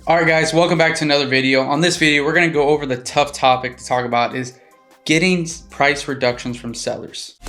All right, guys, welcome back to another video. On this video, we're going to go over the tough topic to talk about is getting price reductions from sellers.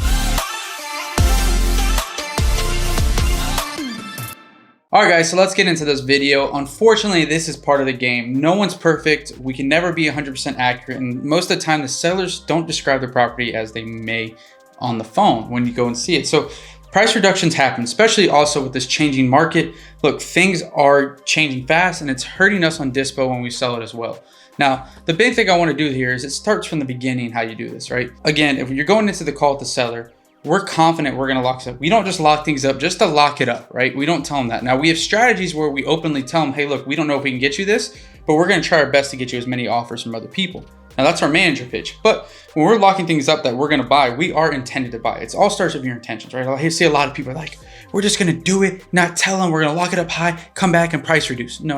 All right, guys, so let's get into this video. Unfortunately, this is part of the game. No one's perfect. We can never be 100% accurate. And most of the time, the sellers don't describe the property as they may on the phone when you go and see it. So price reductions happen, especially also with this changing market. Look, things are changing fast and it's hurting us on Dispo when we sell it as well. Now, the big thing I want to do here is it starts from the beginning how you do this, right? Again, if you're going into the call with the seller, we're confident we're going to lock this up. We don't just lock things up just to lock it up, right? We don't tell them that. Now, we have strategies where we openly tell them, hey, look, we don't know if we can get you this, but we're going to try our best to get you as many offers from other people. Now, that's our manager pitch. But when we're locking things up that we're going to buy, we are intended to buy. It all starts with your intentions, right? I see a lot of people are like, we're just going to do it, not tell them, we're going to lock it up high, come back and price reduce. No.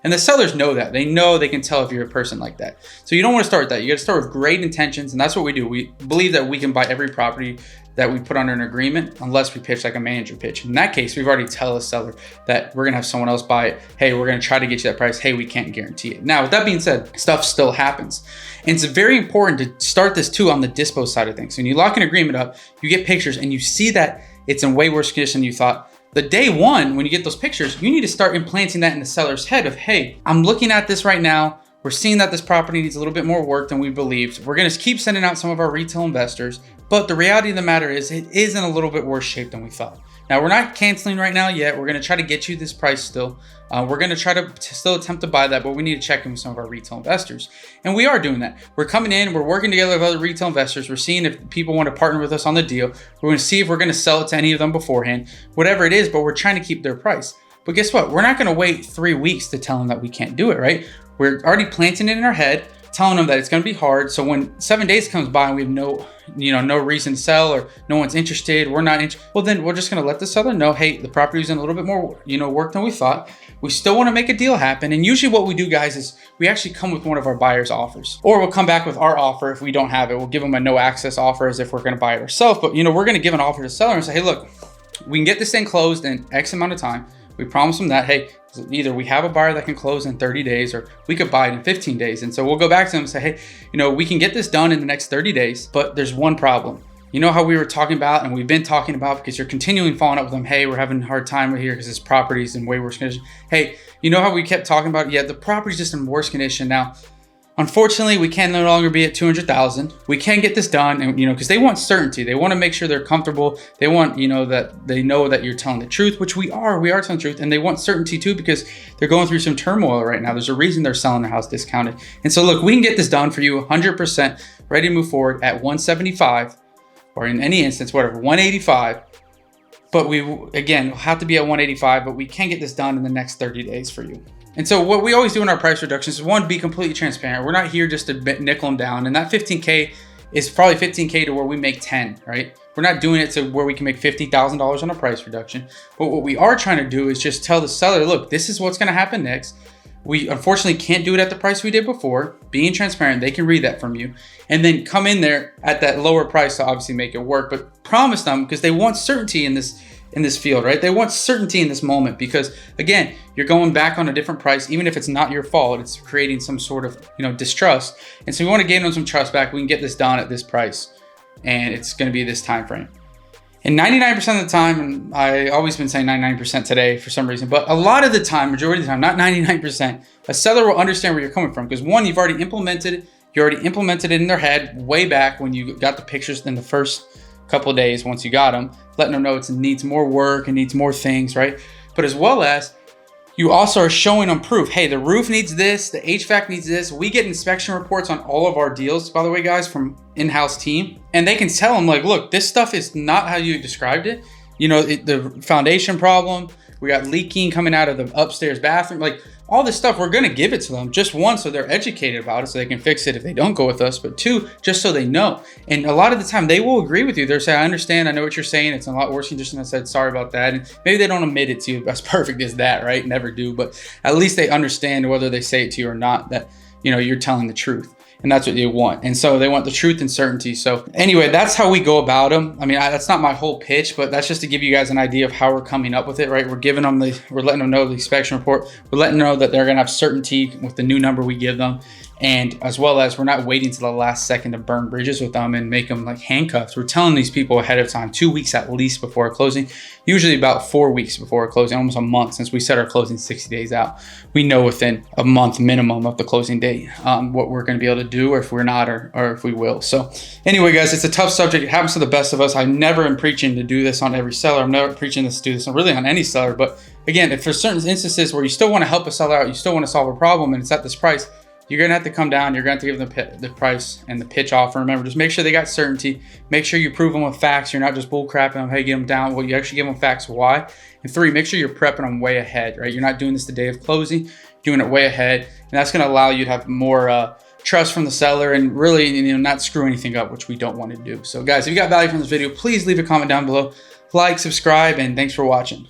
And the sellers know that. They know they can tell if you're a person like that. So you don't want to start with that. You got to start with great intentions. And that's what we do. We believe that we can buy every property that we put under an agreement unless we pitch like a manager pitch. In that case, we've already tell a seller that we're going to have someone else buy it. Hey, we're going to try to get you that price. Hey, we can't guarantee it. Now, with that being said, stuff still happens. And it's very important to start this too on the Dispo side of things. When you lock an agreement up, you get pictures and you see that it's in way worse condition than you thought. The day one, when you get those pictures, you need to start implanting that in the seller's head of, hey, I'm looking at this right now. We're seeing that this property needs a little bit more work than we believed. We're going to keep sending out some of our retail investors, but the reality of the matter is it is in a little bit worse shape than we thought. Now, we're not canceling right now yet. We're going to try to get you this price still. We're going to try to still attempt to buy that, but we need to check in with some of our retail investors. And we are doing that. We're coming in, we're working together with other retail investors. We're seeing if people want to partner with us on the deal. We're going to see if we're going to sell it to any of them beforehand, whatever it is, but we're trying to keep their price. But guess what? We're not going to wait 3 weeks to tell them that we can't do it, right? We're already planting it in our head, telling them that it's going to be hard. So when 7 days comes by and we have no reason to sell or no one's interested, we're not interested, well, then we're just going to let the seller know, hey, the property's in a little bit more, work than we thought. We still want to make a deal happen. And usually what we do, guys, is we actually come with one of our buyer's offers, or we'll come back with our offer. If we don't have it, we'll give them a no access offer as if we're going to buy it ourselves. But, we're going to give an offer to the seller and say, hey, look, we can get this thing closed in X amount of time. We promise them that, hey, either we have a buyer that can close in 30 days or we could buy it in 15 days. And so we'll go back to them and say, hey, we can get this done in the next 30 days, but there's one problem. You know how we were talking about and we've been talking about, because you're continuing following up with them, hey, we're having a hard time here because this property's in way worse condition. Hey, you know how we kept talking about, yeah, the property's just in worse condition now. Unfortunately, we can no longer be at 200,000. We can get this done, and because they want certainty. They want to make sure they're comfortable. They want, that they know that you're telling the truth, which we are. We are telling the truth, and they want certainty too because they're going through some turmoil right now. There's a reason they're selling their house discounted. And so, look, we can get this done for you 100%, ready to move forward at 175, or in any instance, whatever, 185. But we, again, have to be at 185, but we can get this done in the next 30 days for you. And so what we always do in our price reductions is, one, be completely transparent. We're not here just to nickel them down. And that 15K is probably 15K to where we make 10, right? We're not doing it to where we can make $50,000 on a price reduction. But what we are trying to do is just tell the seller, look, this is what's going to happen next. We unfortunately can't do it at the price we did before. Being transparent, they can read that from you. And then come in there at that lower price to obviously make it work. But promise them, because they want certainty in this field, right? They want certainty in this moment because, again, you're going back on a different price. Even if it's not your fault, it's creating some sort of, distrust. And so we want to gain them some trust back. We can get this done at this price, and it's going to be this time frame. And 99% of the time, and I always been saying 99% today for some reason, but a lot of the time, majority of the time, not 99%, a seller will understand where you're coming from because, one, you've already implemented it in their head way back when you got the pictures in the first couple of days. Once you got them, letting them know it needs more work and needs more things, right? But as well as you also are showing them proof. Hey, the roof needs this, the HVAC needs this. We get inspection reports on all of our deals, by the way, guys, from in-house team, and they can tell them, like, look, this stuff is not how you described it. The foundation problem, we got leaking coming out of the upstairs bathroom, like all this stuff. We're going to give it to them, just one, so they're educated about it, so they can fix it if they don't go with us, but two, just so they know. And a lot of the time they will agree with you. They'll say, I understand, I know what you're saying, it's a lot worse condition. I said, sorry about that. And maybe they don't admit it to you as perfect as that, right? Never do, but at least they understand, whether they say it to you or not, that you're telling the truth. and that's what they want. And so they want the truth and certainty. So anyway, that's how we go about them. I mean, that's not my whole pitch, but that's just to give you guys an idea of how we're coming up with it, right? We're letting them know the inspection report. We're letting them know that they're gonna have certainty with the new number we give them. And as well as we're not waiting to the last second to burn bridges with them and make them like handcuffs. We're telling these people ahead of time, 2 weeks at least before a closing, usually about 4 weeks before a closing, almost a month, since we set our closing 60 days out. We know within a month minimum of the closing date what we're going to be able to do, or if we're not, or if we will. So anyway, guys, it's a tough subject. It happens to the best of us. I never am preaching to do this on every seller. I'm never preaching to do this really on any seller. But again, if there's certain instances where you still want to help a seller out, you still want to solve a problem, and it's at this price, you're going to have to come down. You're going to have to give them the price and the pitch offer. Remember, just make sure they got certainty. Make sure you prove them with facts. You're not just bull crapping them, hey, get them down. Well, you actually give them facts, why. And 3, make sure you're prepping them way ahead, right? You're not doing this the day of closing, you're doing it way ahead. And that's going to allow you to have more trust from the seller and really, not screw anything up, which we don't want to do. So guys, if you got value from this video, please leave a comment down below, like, subscribe, and thanks for watching.